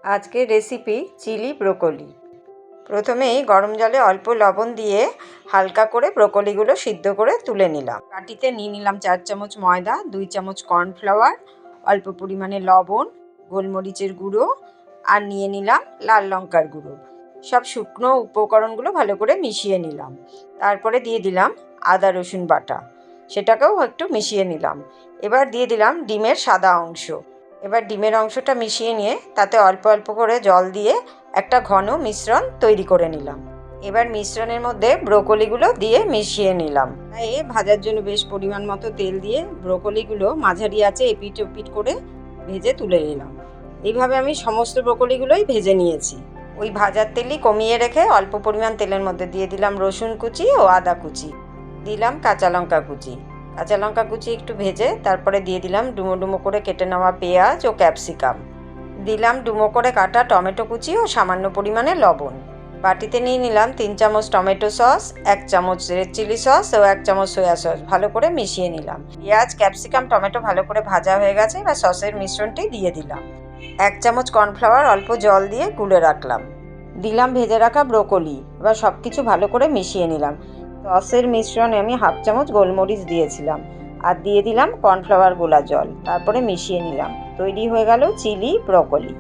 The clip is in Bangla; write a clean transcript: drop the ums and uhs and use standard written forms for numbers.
আজকের রেসিপি চিলি ব্রোকলি। প্রথমেই গরম জলে অল্প লবণ দিয়ে হালকা করে ব্রোকলিগুলো সিদ্ধ করে তুলে নিলাম। বাটিতে নিয়ে নিলাম 4 চামচ ময়দা, 2 চামচ কর্নফ্লাওয়ার, অল্প পরিমাণে লবণ, গোলমরিচের গুঁড়ো আর নিয়ে নিলাম লাল লঙ্কার গুঁড়ো। সব শুকনো উপকরণগুলো ভালো করে মিশিয়ে নিলাম। তারপরে দিয়ে দিলাম আদা রসুন বাটা, সেটাকেও একটু মিশিয়ে নিলাম। এবার দিয়ে দিলাম ডিমের সাদা অংশ। এবার ডিমের অংশটা মিশিয়ে নিয়ে তাতে অল্প অল্প করে জল দিয়ে একটা ঘন মিশ্রণ তৈরি করে নিলাম। এবার মিশ্রণের মধ্যে ব্রোকলিগুলো দিয়ে মিশিয়ে নিলাম। তাই ভাজার জন্য বেশ পরিমাণ মতো তেল দিয়ে ব্রোকলিগুলো মাঝারি আঁচে এপিট ওপিট করে ভেজে তুলে নিলাম। এইভাবে আমি সমস্ত ব্রোকলিগুলোই ভেজে নিয়েছি। ওই ভাজার তেলই কমিয়ে রেখে অল্প পরিমাণ তেলের মধ্যে দিয়ে দিলাম রসুন কুচি ও আদা কুচি, দিলাম কাঁচা লঙ্কা কুচি। কাঁচা লঙ্কা কুচি একটু ভেজে তারপরে দিয়ে দিলাম ডুমো ডুমো করে কেটে নেওয়া পেঁয়াজ ও ক্যাপসিকাম, দিলাম ডুমো করে কাটা টমেটো কুচি ও সামান্য পরিমাণে লবণ। বাটিতে নিয়ে নিলাম 3 চামচ টমেটো সস, 1 চামচ রেড চিলি সস ও 1 চামচ সয়া সস, ভালো করে মিশিয়ে নিলাম। পেঁয়াজ ক্যাপসিকাম টমেটো ভালো করে ভাজা হয়ে গেছে, এবার সসের মিশ্রণটি দিয়ে দিলাম। 1 চামচ কর্নফ্লাওয়ার অল্প জল দিয়ে গুলে রাখলাম, দিলাম ভেজে রাখা ব্রোকলি। এবার সব কিছু ভালো করে মিশিয়ে নিলাম। সসের মিশ্রণে আমি 1/2 চামচ গোলমরিচ দিয়েছিলাম আর দিয়ে দিলাম কর্নফ্লাওয়ার গোলা জল, তারপরে মিশিয়ে নিলাম। তৈরি হয়ে গেল চিলি ব্রোকলি।